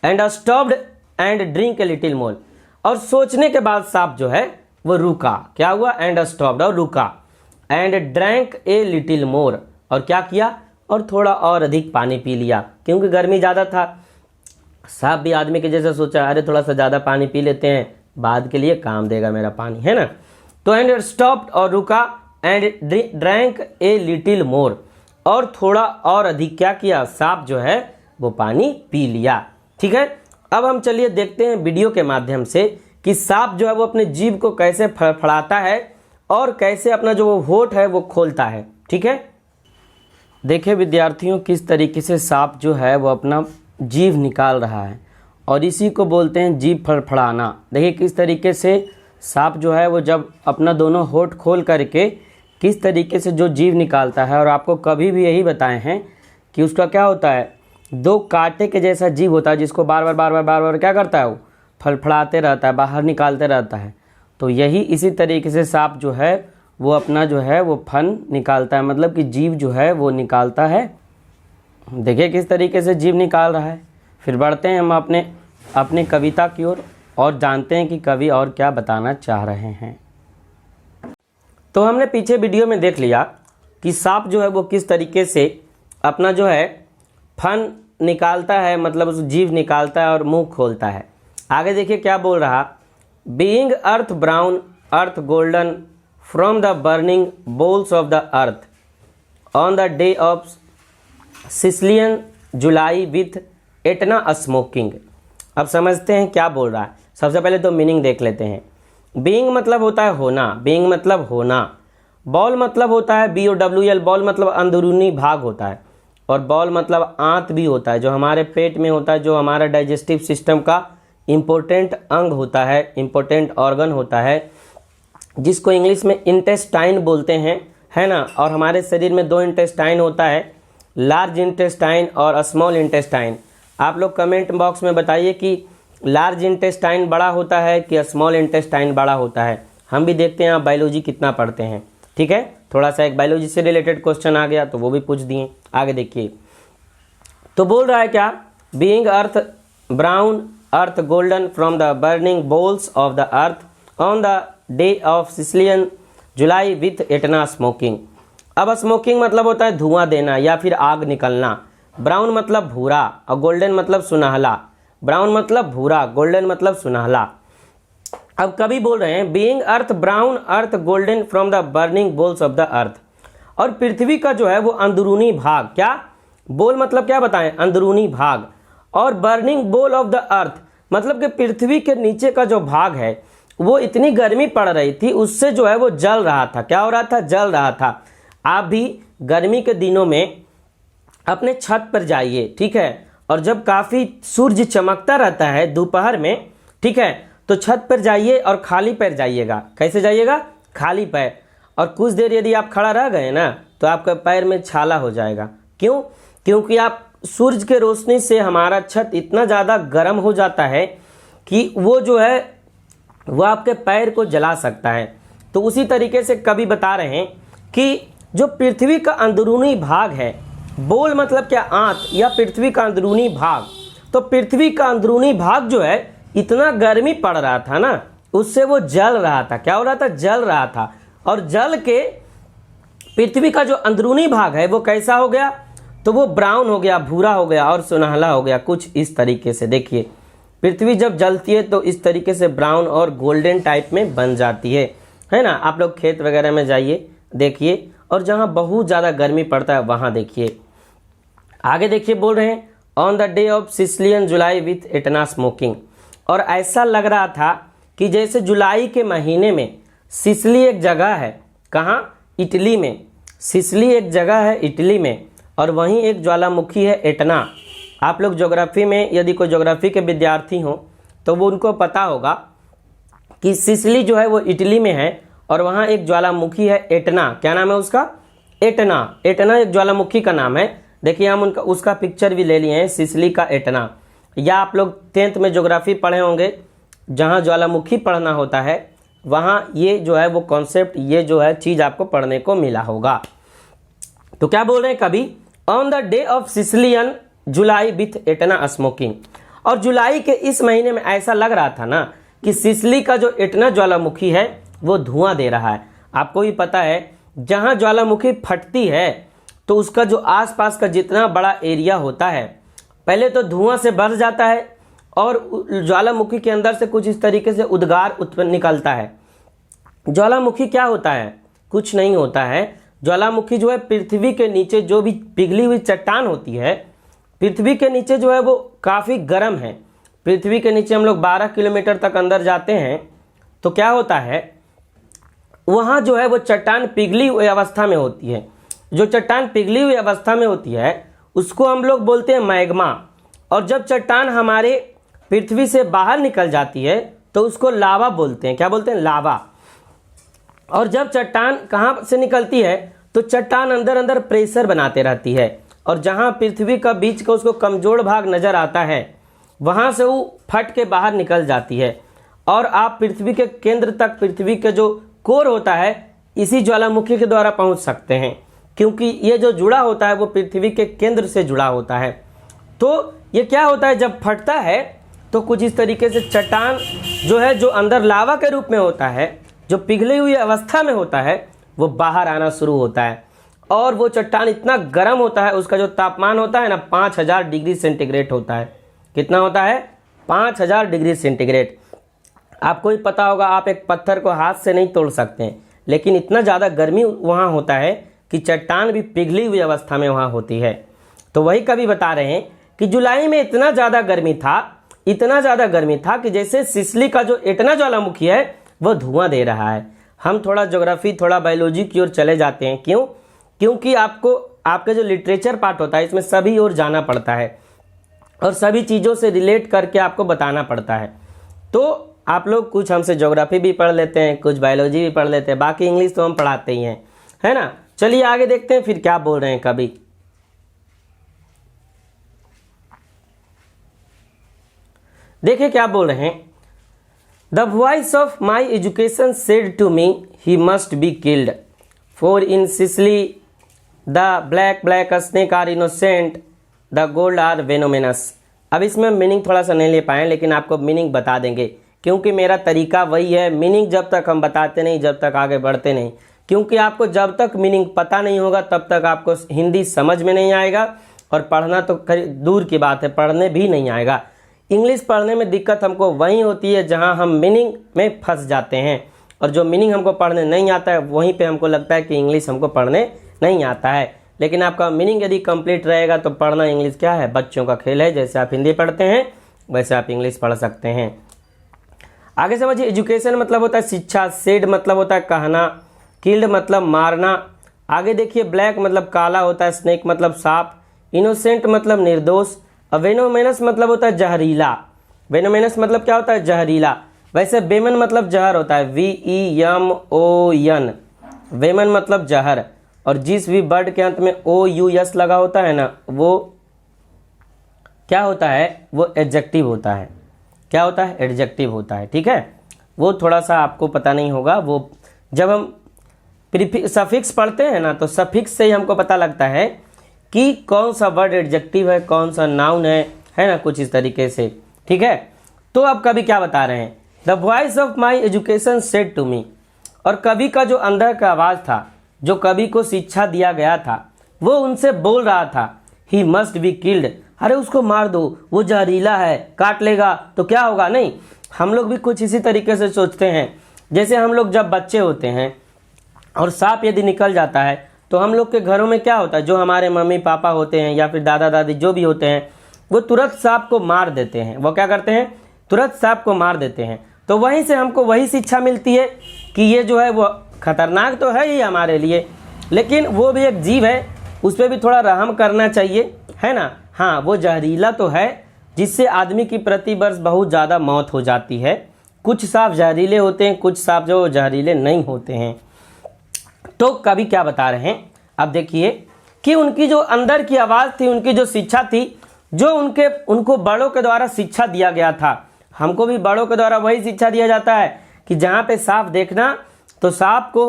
And stopped and drink a little more, और सोचने के बाद सांप जो है वो रुका। क्या हुआ? एंड स्टॉप्ड, और रुका। And drank a little more, और क्या किया? और थोड़ा और अधिक पानी पी लिया, क्योंकि गर्मी ज़्यादा था। सांप भी आदमी के जैसा सोचा, अरे थोड़ा सा ज़्यादा पानी पी लेते हैं, बाद के लिए काम देगा मेरा पानी, है ना। तो एंड स्टॉप्ड, और रुका, and drank a little more, और थोड़ा और अधिक क्या किया? सांप जो है वो पानी पी लिया। ठीक है, अब हम चलिए देखते हैं वीडियो के माध्यम से कि सांप जो है वो अपने जीभ को कैसे फड़फड़ाता है और कैसे अपना जो वो होठ है वो खोलता है। ठीक है, देखिए विद्यार्थियों किस तरीके से सांप जो है वो अपना जीभ निकाल रहा है, और इसी को बोलते हैं जीभ फड़फड़ाना। देखिए किस तरीके से सांप जो है वो जब अपना दोनों होठ खोल करके किस तरीके से जो जीभ निकालता है, और आपको कभी भी यही बताए हैं कि उसका क्या होता है, दो कांटे के जैसा जीभ होता है, जिसको बार बार क्या करता है, वो फड़फड़ाते रहता है, बाहर निकालते रहता है। तो यही इसी तरीके से सांप जो है वो अपना जो है वो फन निकालता है, मतलब कि जीभ जो है वो निकालता है। देखिए किस तरीके से जीभ निकाल रहा है। फिर बढ़ते हैं हम अपने कविता की ओर और जानते हैं कि कवि और क्या बताना चाह रहे हैं। तो हमने पीछे वीडियो में देख लिया कि सांप जो है वो किस तरीके से अपना जो है फन निकालता है, मतलब उस जीभ निकालता है और मुंह खोलता है। आगे देखिए क्या बोल रहा, being earth brown earth golden from the burning bowels of the earth on the day of Sicilian July with Etna smoking. अब समझते हैं क्या बोल रहा है। सबसे पहले तो मीनिंग देख लेते हैं। बीइंग मतलब होता है होना, बीइंग मतलब होना। बॉल मतलब होता है BOWL, बॉल मतलब अंदरूनी भाग होता है, और बॉल मतलब आंत भी होता है, जो हमारे पेट में होता है, जो हमारा डाइजेस्टिव सिस्टम का इम्पोर्टेंट अंग होता है, इम्पोर्टेंट ऑर्गन होता है, जिसको इंग्लिश में इंटेस्टाइन बोलते हैं, है ना। और हमारे शरीर में दो इंटेस्टाइन होता है, लार्ज इंटेस्टाइन और स्मॉल इंटेस्टाइन। आप लोग कमेंट बॉक्स में बताइए कि लार्ज इंटेस्टाइन बड़ा होता है कि स्मॉल इंटेस्टाइन बड़ा होता है। हम भी देखते हैं आप बायोलॉजी कितना पढ़ते हैं। ठीक है, थोड़ा सा एक बायोलॉजी से रिलेटेड क्वेश्चन आ गया तो वो भी पूछ दिए। आगे देखिए तो बोल रहा है क्या, being earth brown earth golden from the burning bowels of the earth on the day of Sicilian July with Etna smoking. अब स्मोकिंग मतलब होता है धुआं देना या फिर आग निकलना। ब्राउन मतलब भूरा और गोल्डन मतलब सुनहला। ब्राउन मतलब भूरा, गोल्डन मतलब सुनहला। अब कभी बोल रहे हैं being earth brown earth golden from the burning bowels of the earth, और पृथ्वी का जो है वो अंदरूनी भाग, क्या बोल मतलब क्या बताएं, अंदरूनी भाग, और बर्निंग बोल ऑफ द अर्थ मतलब कि पृथ्वी के नीचे का जो भाग है वो इतनी गर्मी पड़ रही थी, उससे जो है वो जल रहा था। क्या हो रहा था? जल रहा था। आप भी गर्मी के दिनों में अपने छत पर जाइए, ठीक है, और जब काफ़ी सूरज चमकता रहता है दोपहर में, ठीक है, तो छत पर जाइए और खाली पैर जाइएगा। कैसे जाइएगा? खाली पैर। और कुछ देर यदि आप खड़ा रह गए ना तो आपके पैर में छाला हो जाएगा। क्यों? क्योंकि आप सूरज के रोशनी से हमारा छत इतना ज़्यादा गर्म हो जाता है कि वो जो है वो आपके पैर को जला सकता है। तो उसी तरीके से कवि बता रहे हैं कि जो पृथ्वी का अंदरूनी भाग है, बोल मतलब क्या, आंत या पृथ्वी का अंदरूनी भाग, तो पृथ्वी का अंदरूनी भाग जो है इतना गर्मी पड़ रहा था ना, उससे वो जल रहा था। क्या हो रहा था? जल रहा था। और जल के पृथ्वी का जो अंदरूनी भाग है वो कैसा हो गया? तो वो ब्राउन हो गया, भूरा हो गया और सुनहला हो गया, कुछ इस तरीके से। देखिए पृथ्वी जब जलती है तो इस तरीके से ब्राउन और गोल्डन टाइप में बन जाती है ना। आप लोग खेत वगैरह में जाइए देखिए, और जहाँ बहुत ज़्यादा गर्मी पड़ता है वहाँ देखिए। आगे देखिए बोल रहे हैं on the day of Sicilian July with Etna smoking, और ऐसा लग रहा था कि जैसे जुलाई के महीने में सिसिली एक जगह है, कहाँ? इटली में। सिसिली एक जगह है इटली में, और वहीं एक ज्वालामुखी है एटना। आप लोग ज्योग्राफी में यदि कोई ज्योग्राफी के विद्यार्थी हों तो वो उनको पता होगा कि सिसिली जो है वो इटली में है, और वहाँ एक ज्वालामुखी है एटना। क्या नाम है उसका? एटना। एटना एक ज्वालामुखी का नाम है। देखिए हम उसका पिक्चर भी ले लिए हैं, सिसिली का एटना। या आप लोग 10th में ज्योग्राफी पढ़े होंगे, जहाँ ज्वालामुखी पढ़ना होता है वहाँ ये जो है वो कॉन्सेप्ट, ये जो है चीज़ आपको पढ़ने को मिला होगा। तो क्या बोल रहे हैं कभी? On the day of Sicilian July with Etna smoking. और जुलाई के इस महीने में ऐसा लग रहा था ना कि सिसिली का जो एटना ज्वालामुखी है वो धुआं दे रहा है। आपको भी पता है जहाँ ज्वालामुखी फटती है तो उसका जो आसपास का जितना बड़ा एरिया होता है पहले तो धुआं से भर जाता है, और ज्वालामुखी के अंदर से कुछ इस तरीके से उद्गार उत्पन्न निकलता है। ज्वालामुखी क्या होता है? कुछ नहीं होता है। ज्वालामुखी जो है पृथ्वी के नीचे जो भी पिघली हुई चट्टान होती है, पृथ्वी के नीचे जो है वो काफ़ी गर्म है। पृथ्वी के नीचे हम लोग 12 किलोमीटर तक अंदर जाते हैं तो क्या होता है, वहाँ जो है वो चट्टान पिघली हुई अवस्था में होती है। जो चट्टान पिघली हुई अवस्था में होती है उसको हम लोग बोलते हैं मैग्मा। और जब चट्टान हमारे पृथ्वी से बाहर निकल जाती है तो उसको लावा बोलते हैं। क्या बोलते हैं? लावा। और जब चट्टान कहाँ से निकलती है तो चट्टान अंदर अंदर प्रेशर बनाते रहती है, और जहाँ पृथ्वी का बीच का उसको कमजोर भाग नज़र आता है वहाँ से वो फट के बाहर निकल जाती है, और आप पृथ्वी के केंद्र तक, पृथ्वी के जो कोर होता है, इसी ज्वालामुखी के द्वारा पहुँच सकते हैं, क्योंकि ये जो जुड़ा होता है वो पृथ्वी के केंद्र से जुड़ा होता है। तो ये क्या होता है, जब फटता है तो कुछ इस तरीके से चट्टान जो है, जो अंदर लावा के रूप में होता है, जो पिघली हुई अवस्था में होता है, वो बाहर आना शुरू होता है। और वो चट्टान इतना गर्म होता है, उसका जो तापमान होता है ना 5000 डिग्री सेंटीग्रेड होता है। कितना होता है? 5000 डिग्री सेंटीग्रेड। आपको ही पता होगा, आप एक पत्थर को हाथ से नहीं तोड़ सकते हैं, लेकिन इतना ज़्यादा गर्मी वहाँ होता है कि चट्टान भी पिघली हुई अवस्था में वहाँ होती है। तो वही कवि बता रहे हैं कि जुलाई में इतना ज़्यादा गर्मी था, इतना ज़्यादा गर्मी था कि जैसे सिसिली का जो एटना ज्वालामुखी है वो धुआं दे रहा है। हम थोड़ा ज्योग्राफी, थोड़ा बायोलॉजी की ओर चले जाते हैं। क्यों? क्योंकि आपको आपका जो लिटरेचर पार्ट होता है इसमें सभी ओर जाना पड़ता है और सभी चीज़ों से रिलेट करके आपको बताना पड़ता है। तो आप लोग कुछ हमसे ज्योग्राफी भी पढ़ लेते हैं, कुछ बायोलॉजी भी पढ़ लेते हैं, बाकी इंग्लिश तो हम पढ़ाते ही हैं, है ना। चलिए आगे देखते हैं फिर क्या बोल रहे हैं कवि। देखिए क्या बोल रहे हैं। The voice of my education said to me he must be killed, for in Sicily the black snake are innocent, the gold are venomous. अब इसमें मीनिंग थोड़ा सा नहीं ले पाए, लेकिन आपको मीनिंग बता देंगे, क्योंकि मेरा तरीका वही है, मीनिंग जब तक हम बताते नहीं, जब तक आगे बढ़ते नहीं। क्योंकि आपको जब तक मीनिंग पता नहीं होगा तब तक आपको हिंदी समझ में नहीं आएगा, और पढ़ना तो दूर की बात है, पढ़ने भी नहीं आएगा। इंग्लिश पढ़ने में दिक्कत हमको वहीं होती है जहां हम मीनिंग में फंस जाते हैं, और जो मीनिंग हमको पढ़ने नहीं आता है वहीं पे हमको लगता है कि इंग्लिश हमको पढ़ने नहीं आता है। लेकिन आपका मीनिंग यदि कंप्लीट रहेगा तो पढ़ना इंग्लिश क्या है, बच्चों का खेल है। जैसे आप हिंदी पढ़ते हैं वैसे आप इंग्लिश पढ़ सकते हैं। आगे समझिए। एजुकेशन मतलब होता है शिक्षा, सेड मतलब होता है कहना, किल्ड मतलब मारना। आगे देखिए, ब्लैक मतलब काला होता है, स्नेक मतलब सांप, इनोसेंट मतलब निर्दोष, वेनोमेनस मतलब होता है जहरीला। वेनोमेनस मतलब क्या होता है, जहरीला। वैसे वेमन मतलब जहर होता है, VEMON, वेमन मतलब जहर। और जिस भी वर्ड के अंत में OUS लगा होता है ना, वो क्या होता है, वो एडजेक्टिव होता है। क्या होता है, एडजेक्टिव होता है। ठीक है, वो थोड़ा सा आपको पता नहीं होगा। वो जब हम सफिक्स पढ़ते हैं ना तो सफिक्स से ही हमको पता लगता है कि कौन सा वर्ड एडजेक्टिव है, कौन सा नाउन है ना, कुछ इस तरीके से। ठीक है, तो अब कवि क्या बता रहे हैं। The voice of my education said to me, और कवि का जो अंदर का आवाज़ था, जो कवि को शिक्षा दिया गया था, वो उनसे बोल रहा था, ही मस्ट बी किल्ड, अरे उसको मार दो, वो जहरीला है, काट लेगा तो क्या होगा। नहीं, हम लोग भी कुछ इसी तरीके से सोचते हैं। जैसे हम लोग जब बच्चे होते हैं और सांप यदि निकल जाता है तो हम लोग के घरों में क्या होता है, जो हमारे मम्मी पापा होते हैं या फिर दादा दादी जो भी होते हैं, वो तुरंत सांप को मार देते हैं। वो क्या करते हैं, तुरंत सांप को मार देते हैं। तो वहीं से हमको वही शिक्षा मिलती है कि ये जो है वो खतरनाक तो है ही हमारे लिए, लेकिन वो भी एक जीव है, उस पर भी थोड़ा रहम करना चाहिए, है ना। हाँ, वो जहरीला तो है, जिससे आदमी की प्रति वर्ष बहुत ज़्यादा मौत हो जाती है। कुछ सांप जहरीले होते हैं, कुछ सांप जो जहरीले नहीं होते हैं। तो कवि क्या बता रहे हैं, अब देखिए कि उनकी जो अंदर की आवाज़ थी, उनकी जो शिक्षा थी, जो उनको बड़ों के द्वारा शिक्षा दिया गया था। हमको भी बड़ों के द्वारा वही शिक्षा दिया जाता है कि जहाँ पे सांप देखना तो सांप को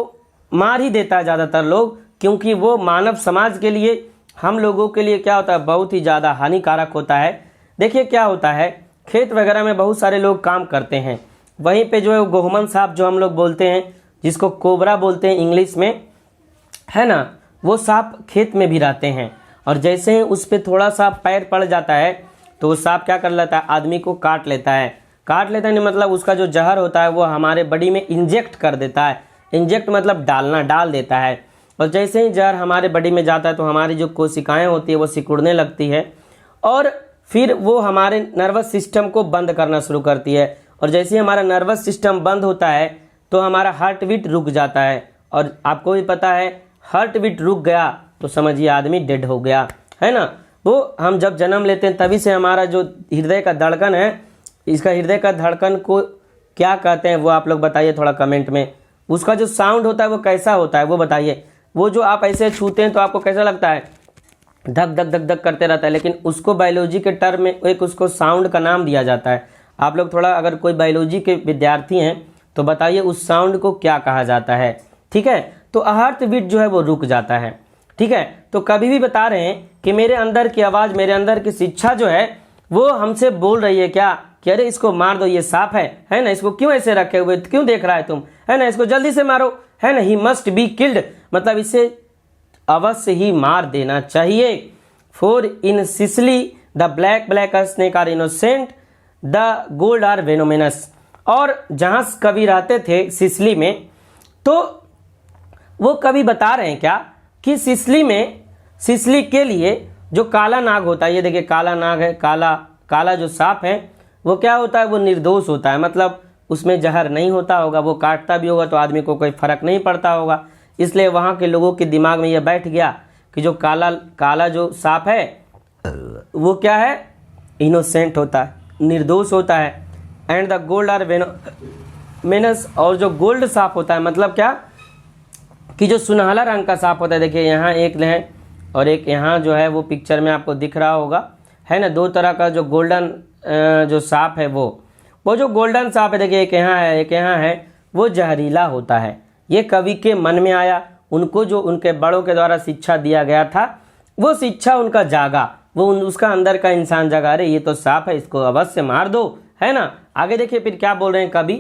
मार ही देता है ज़्यादातर लोग, क्योंकि वो मानव समाज के लिए, हम लोगों के लिए क्या होता है, बहुत ही ज़्यादा हानिकारक होता है। देखिए क्या होता है, खेत वगैरह में बहुत सारे लोग काम करते हैं, वहीं पे जो है गोहमन सांप जो हम लोग बोलते हैं, जिसको कोबरा बोलते हैं इंग्लिश में, है ना, वो सांप खेत में भी रहते हैं। और जैसे ही उस पर थोड़ा सा पैर पड़ जाता है तो वो सांप क्या कर लेता है, आदमी को काट लेता है। काट लेता है नहीं मतलब उसका जो जहर होता है वो हमारे बॉडी में इंजेक्ट कर देता है। इंजेक्ट मतलब डालना, डाल देता है। और जैसे ही जहर हमारे बॉडी में जाता है तो हमारी जो कोशिकाएं होती है वो सिकुड़ने लगती है, और फिर वो हमारे नर्वस सिस्टम को बंद करना शुरू करती है। और जैसे ही हमारा नर्वस सिस्टम बंद होता है तो हमारा हार्ट बीट रुक जाता है। और आपको भी पता है, हार्ट बीट रुक गया तो समझिए आदमी डेड हो गया, है ना। वो हम जब जन्म लेते हैं तभी से हमारा जो हृदय का धड़कन है, इसका हृदय का धड़कन को क्या कहते हैं वो आप लोग बताइए थोड़ा कमेंट में। उसका जो साउंड होता है वो कैसा होता है वो बताइए। वो जो आप ऐसे छूते हैं तो आपको कैसा लगता है, धक धक धक धक करते रहता है, लेकिन उसको बायोलॉजी के टर्म में एक उसको साउंड का नाम दिया जाता है। आप लोग थोड़ा, अगर कोई बायोलॉजी के विद्यार्थी हैं तो बताइए उस साउंड को क्या कहा जाता है, ठीक है। तो हार्ट बीट जो है वो रुक जाता है, ठीक है। तो कभी भी बता रहे हैं कि मेरे अंदर की आवाज़, मेरे अंदर की शिक्षा जो है वो हमसे बोल रही है क्या, कि अरे इसको मार दो, ये सांप है ना, इसको क्यों ऐसे रखे हुए, क्यों देख रहा है तुम, है ना, इसको जल्दी से मारो, है ना, ही मस्ट बी किल्ड, मतलब इसे अवश्य ही मार देना चाहिए। For in Sicily the black snake are innocent, the gold are venomous. और जहाँ कवि रहते थे सिसली में, तो वो कवि बता रहे हैं क्या कि सिसली के लिए जो काला नाग होता है, ये देखिए काला नाग है, काला जो सांप है वो क्या होता है, वो निर्दोष होता है, मतलब उसमें जहर नहीं होता होगा, वो काटता भी होगा तो आदमी को कोई फर्क नहीं पड़ता होगा। इसलिए वहाँ के लोगों के दिमाग में ये बैठ गया कि जो काला जो सांप है वो क्या है, इनोसेंट होता है, निर्दोष होता है। And the gold are venomous, और जो गोल्ड सांप होता है मतलब क्या कि जो सुनहला रंग का सांप होता है, देखिए यहाँ एक है और एक यहाँ जो है वो पिक्चर में आपको दिख रहा होगा, है ना, दो तरह का जो गोल्डन जो सांप है वो जो गोल्डन सांप है, देखिए एक यहाँ है एक यहाँ है, वो जहरीला होता है। ये कवि के मन में आया, उनको जो उनके बड़ों के द्वारा शिक्षा दिया गया था वो शिक्षा उनका जागा, वो उसका अंदर का इंसान जागा, अरे ये तो सांप है, इसको अवश्य मार दो, है ना। आगे देखिए फिर क्या बोल रहे हैं कवि,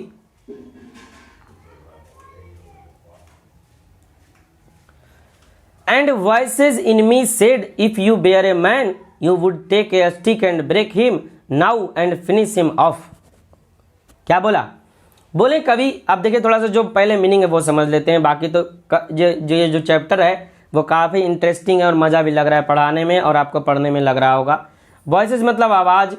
and voices in me said if you were a man you would take a stick and break him now and finish him off. क्या बोले कवि। अब देखिए थोड़ा सा जो पहले मीनिंग है वो समझ लेते हैं, बाकी तो ये जो चैप्टर है वो काफ़ी इंटरेस्टिंग है और मज़ा भी लग रहा है पढ़ाने में, और आपको पढ़ने में लग रहा होगा। वॉइसेस मतलब आवाज़,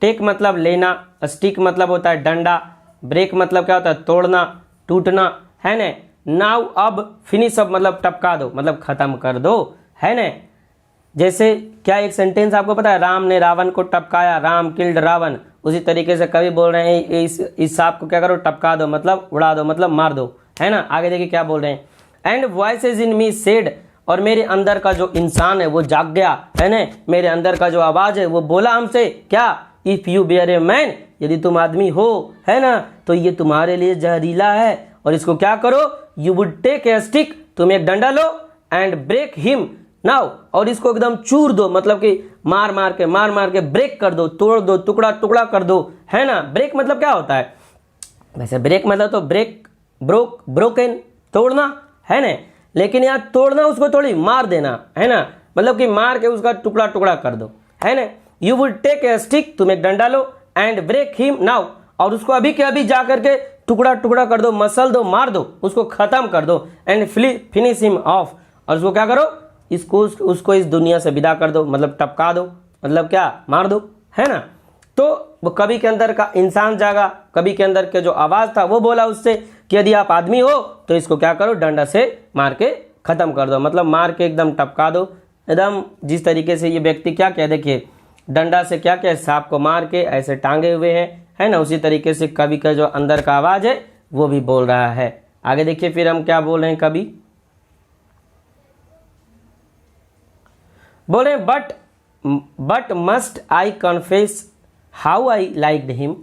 टेक मतलब लेना, स्टिक मतलब होता है डंडा, ब्रेक मतलब क्या होता है तोड़ना, टूटना, है ना। नाउ अब, फिनिश अब मतलब टपका दो, मतलब ख़त्म कर दो, है ना। जैसे क्या एक सेंटेंस आपको पता है, राम ने रावण को टपकाया, राम किल्ड रावण। उसी तरीके से कवि बोल रहे हैं इस सांप को क्या करो, टपका दो, मतलब उड़ा दो, मतलब मार दो, है ना। आगे देखिए क्या बोल रहे हैं, and voices in me said, और मेरे अंदर का जो इंसान है वो जाग गया, है ना, मेरे अंदर का जो आवाज़ है वो बोला हमसे क्या, if you were a man, यदि तुम आदमी हो, है ना, तो ये तुम्हारे लिए जहरीला है, और इसको क्या करो, you would take a stick, तुम एक डंडा लो, एंड ब्रेक हिम नाउ, और इसको एकदम चूर दो, मतलब कि मार मार के ब्रेक कर दो, तोड़ दो, टुकड़ा टुकड़ा कर दो, है ना। ब्रेक मतलब क्या होता है, वैसे ब्रेक मतलब तो ब्रोकन तोड़ना, है ना, लेकिन यहाँ तोड़ना उसको थोड़ी मार देना, है ना, मतलब कि मार के उसका टुकड़ा टुकड़ा कर दो, है ना। You would take a stick, तुम एक डंडा लो, एंड ब्रेक हिम नाउ, और उसको अभी के अभी जा करके टुकड़ा टुकड़ा कर दो, मसल दो, मार दो, उसको खत्म कर दो, एंड फिनिश हिम ऑफ, और उसको क्या करो, उसको इस दुनिया से विदा कर दो, मतलब टपका दो, मतलब क्या, मार दो, है ना। तो वो कवि के अंदर का इंसान जागा, कवि के अंदर के जो आवाज़ था वो बोला उससे कि यदि आप आदमी हो तो इसको क्या करो, डंडा से मार के ख़त्म कर दो, मतलब मार के एकदम टपका दो एकदम। जिस तरीके से ये व्यक्ति क्या क्या देखिए डंडा से क्या क्या सांप को मार के ऐसे टांगे हुए हैं, है ना, उसी तरीके से कवि का जो अंदर का आवाज़ है वो भी बोल रहा है। आगे देखिए फिर हम क्या बोल रहे हैं, कवि बोल रहे हैं but must I confess how I liked him,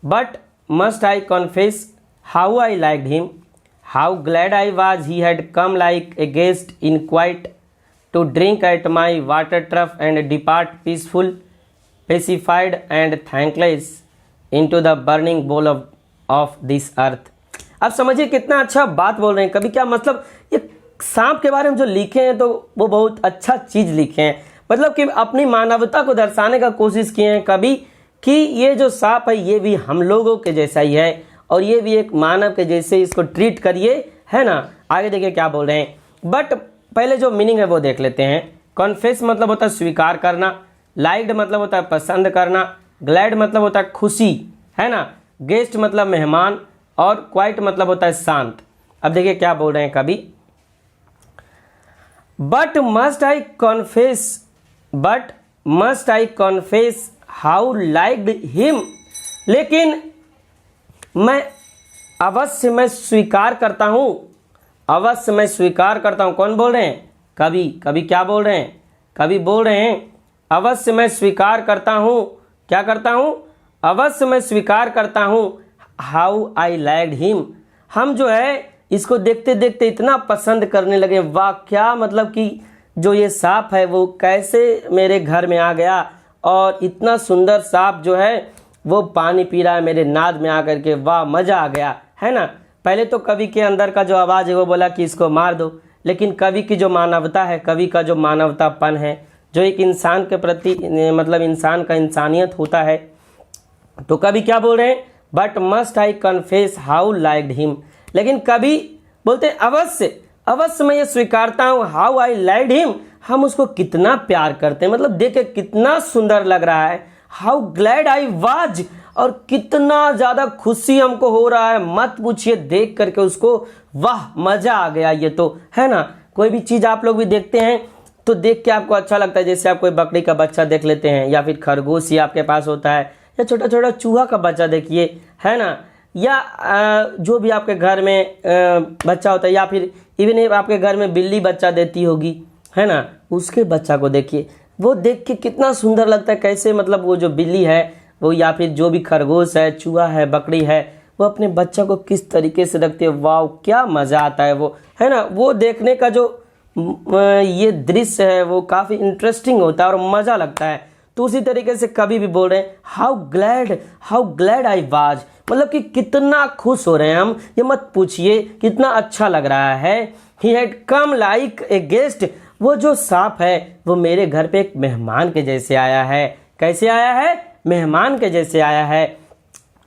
but must I confess how I liked him, how glad I was he had come like a guest in quiet to drink at my water trough and depart peaceful pacified and thankless into the burning bowel of this earth. अब समझिए कितना अच्छा बात बोल रहे हैं कभी, क्या मतलब ये सांप के बारे में जो लिखे हैं तो वो बहुत अच्छा चीज़ लिखे हैं, मतलब कि अपनी मानवता को दर्शाने का कोशिश किए हैं कभी कि ये जो सांप है ये भी हम लोगों के जैसा ही है और ये भी एक मानव के जैसे इसको ट्रीट करिए, है ना। आगे देखिए क्या बोल रहे हैं, बट पहले जो मीनिंग है वो देख लेते हैं। कॉन्फेस मतलब होता है स्वीकार करना, लाइक्ड मतलब होता है पसंद करना, ग्लैड मतलब होता है खुशी, है ना, गेस्ट मतलब मेहमान और क्वाइट मतलब होता है शांत। अब देखिए क्या बोल रहे हैं कभी, but must I confess how liked him, लेकिन मैं अवश्य मैं स्वीकार करता हूँ, अवश्य मैं स्वीकार करता हूँ। कौन बोल रहे हैं, कभी क्या बोल रहे हैं, कभी बोल रहे हैं अवश्य मैं स्वीकार करता हूँ, क्या करता हूँ, अवश्य मैं स्वीकार करता हूँ हाउ आई लाइक्ड हिम, हम जो है इसको देखते देखते इतना पसंद करने लगे, वाह क्या मतलब कि जो ये सांप है वो कैसे मेरे घर में आ गया और इतना सुंदर सांप जो है वो पानी पी रहा है मेरे नाद में आकर के, वाह मज़ा आ गया, है ना। पहले तो कवि के अंदर का जो आवाज़ है वो बोला कि इसको मार दो, लेकिन कवि की जो मानवता है, कवि का जो मानवतापन है, जो एक इंसान के प्रति मतलब इंसान का इंसानियत होता है, तो कवि क्या बोल रहे हैं, but must I confess how liked him, लेकिन कभी बोलते हैं अवश्य मैं ये स्वीकारता हूँ हाउ आई लाइक्ड हिम, हम उसको कितना प्यार करते हैं, मतलब देख के कितना सुंदर लग रहा है, हाउ ग्लैड आई वाज, और कितना ज़्यादा खुशी हमको हो रहा है, मत पूछिए देख करके उसको, वाह मज़ा आ गया ये तो, है ना। कोई भी चीज़ आप लोग भी देखते हैं तो देख के आपको अच्छा लगता है, जैसे आप कोई बकरी का बच्चा देख लेते हैं या फिर खरगोश ही आपके पास होता है या छोटा छोटा चूहा का बच्चा देखिए, है ना, या जो भी आपके घर में बच्चा होता है, या फिर इवन आपके घर में बिल्ली बच्चा देती होगी, है ना, उसके बच्चा को देखिए, वो देख के कितना सुंदर लगता है, कैसे मतलब वो जो बिल्ली है वो या फिर जो भी खरगोश है, चूहा है, बकरी है, वो अपने बच्चा को किस तरीके से रखते हैं, वाह क्या मज़ा आता है वो, है ना। वो देखने का जो ये दृश्य है वो काफ़ी इंटरेस्टिंग होता है और मज़ा लगता है। तो उसी तरीके से कभी भी बोल रहे हैं हाउ ग्लैड आई वाज, मतलब कि कितना खुश हो रहे हैं हम, ये मत पूछिए कितना अच्छा लग रहा है। ही had come like a guest, वो जो सांप है वो मेरे घर पे एक मेहमान के जैसे आया है, कैसे आया है, मेहमान के जैसे आया है।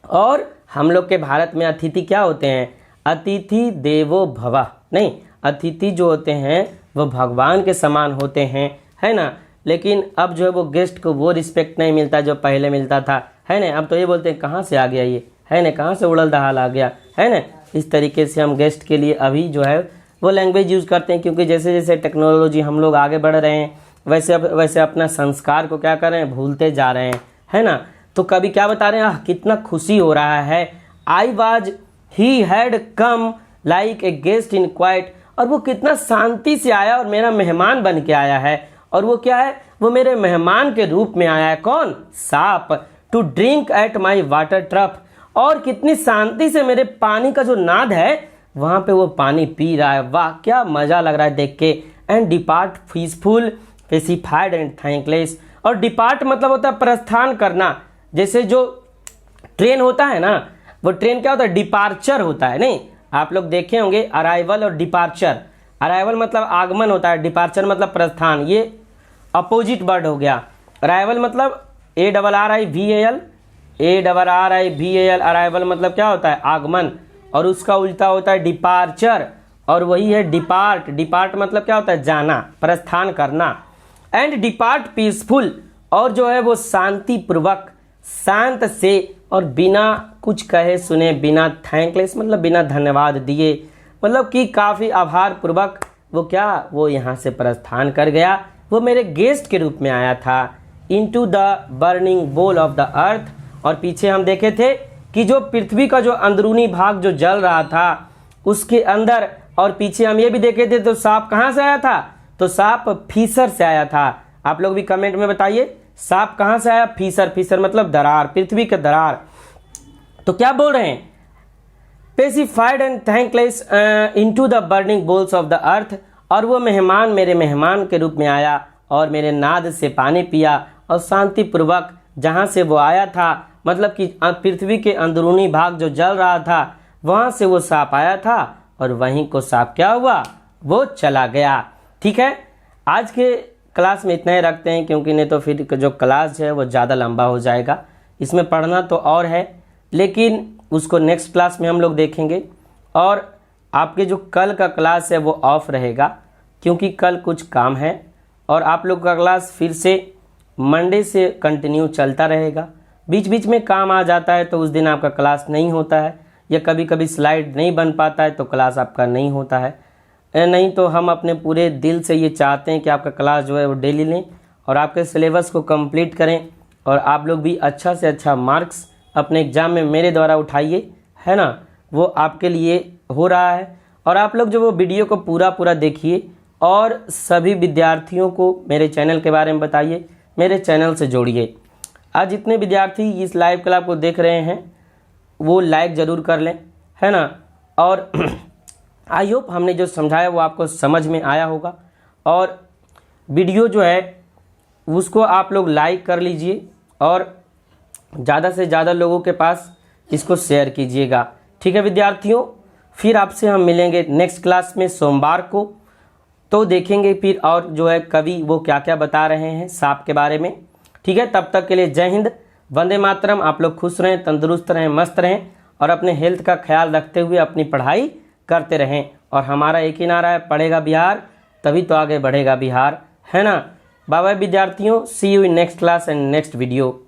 और हम लोग के भारत में अतिथि क्या होते हैं, अतिथि देवो भव, नहीं, अतिथि जो होते हैं वो भगवान के समान होते हैं, है ना। लेकिन अब जो है वो गेस्ट को वो रिस्पेक्ट नहीं मिलता जो पहले मिलता था, है ना। अब तो ये बोलते हैं कहाँ से आ गया ये, है ना, कहाँ से उड़ल दहाल आ गया, है ना। इस तरीके से हम गेस्ट के लिए अभी जो है वो लैंग्वेज यूज़ करते हैं, क्योंकि जैसे जैसे टेक्नोलॉजी हम लोग आगे बढ़ रहे हैं वैसे अपना संस्कार को क्या कर रहे हैं, भूलते जा रहे हैं, है ना। तो कभी क्या बता रहे हैं, कितना खुशी हो रहा है, आई was he had come like a guest in quite, और वो कितना शांति से आया और मेरा मेहमान बन के आया है, और वो क्या है, वो मेरे मेहमान के रूप में आया है, कौन, सांप, to drink at my water trough, और कितनी शांति से मेरे पानी का जो नाद है वहाँ पे वो पानी पी रहा है, वाह क्या मज़ा लग रहा है देख के। And depart peaceful pacified and thankless, और डिपार्ट मतलब होता है प्रस्थान करना, जैसे जो ट्रेन होता है ना, वो ट्रेन क्या होता है, डिपार्चर होता है, नहीं, आप लोग देखे होंगे अराइवल और डिपार्चर। अराइवल मतलब आगमन होता है, डिपार्चर मतलब प्रस्थान, ये अपोजिट वर्ड हो गया। अराइवल मतलब ARRIVAL, अराइवल मतलब क्या होता है, आगमन, और उसका उल्टा होता है डिपार्चर, और वही है डिपार्ट मतलब क्या होता है, जाना, प्रस्थान करना। एंड डिपार्ट पीसफुल, और जो है वो शांति पूर्वक, शांत से और बिना कुछ कहे सुने, बिना थैंकलेस मतलब बिना धन्यवाद दिए, मतलब कि काफ़ी आभार पूर्वक वो क्या, वो यहाँ से प्रस्थान कर गया। वो मेरे गेस्ट के रूप में आया था into the burning bowel of the earth. और पीछे हम देखे थे कि जो पृथ्वी का जो अंदरूनी भाग जो जल रहा था उसके अंदर, और पीछे हम ये भी देखे थे तो सांप कहाँ से आया था, तो सांप फीसर से आया था। आप लोग भी कमेंट में बताइए सांप कहाँ से आया, फीसर। फीसर मतलब दरार, पृथ्वी का दरार। तो क्या बोल रहे हैं, pacified and thankless into the burning bowels of the earth. और वो मेहमान मेरे मेहमान के रूप में आया और मेरे नाद से पानी पिया, और शांतिपूर्वक जहाँ से वो आया था, मतलब कि पृथ्वी के अंदरूनी भाग जो जल रहा था वहाँ से वो सांप आया था, और वहीं को सांप क्या हुआ, वो चला गया। ठीक है, आज के क्लास में इतना ही रखते हैं, क्योंकि नहीं तो फिर जो क्लास है वो ज़्यादा लंबा हो जाएगा। इसमें पढ़ना तो और है, लेकिन उसको नेक्स्ट क्लास में हम लोग देखेंगे। और आपके जो कल का क्लास है वो ऑफ रहेगा, क्योंकि कल कुछ काम है। और आप लोग का क्लास फिर से मंडे से कंटिन्यू चलता रहेगा। बीच बीच में काम आ जाता है तो उस दिन आपका क्लास नहीं होता है, या कभी कभी स्लाइड नहीं बन पाता है तो क्लास आपका नहीं होता है। नहीं तो हम अपने पूरे दिल से ये चाहते हैं कि आपका क्लास जो है वो डेली लें और आपके सिलेबस को कंप्लीट करें, और आप लोग भी अच्छा से अच्छा मार्क्स अपने एग्ज़ाम में मेरे द्वारा उठाइए, है ना। वो आपके लिए हो रहा है। और आप लोग जो वो वीडियो को पूरा देखिए, और सभी विद्यार्थियों को मेरे चैनल के बारे में बताइए, मेरे चैनल से जोड़िए। आज जितने विद्यार्थी इस लाइव क्लास को देख रहे हैं वो लाइक ज़रूर कर लें, है ना। और आई होप हमने जो समझाया वो आपको समझ में आया होगा। और वीडियो जो है उसको आप लोग लाइक कर लीजिए, और ज़्यादा से ज़्यादा लोगों के पास इसको शेयर कीजिएगा। ठीक है विद्यार्थियों, फिर आपसे हम मिलेंगे नेक्स्ट क्लास में सोमवार को। तो देखेंगे फिर और जो है कवि वो क्या क्या बता रहे हैं सांप के बारे में। ठीक है, तब तक के लिए जय हिंद, वंदे मातरम। आप लोग खुश रहें, तंदुरुस्त रहें, मस्त रहें, और अपने हेल्थ का ख्याल रखते हुए अपनी पढ़ाई करते रहें। और हमारा एक ही नारा है, पढ़ेगा बिहार तभी तो आगे बढ़ेगा बिहार, है ना। बाय बाय विद्यार्थियों, see you in next class and next video.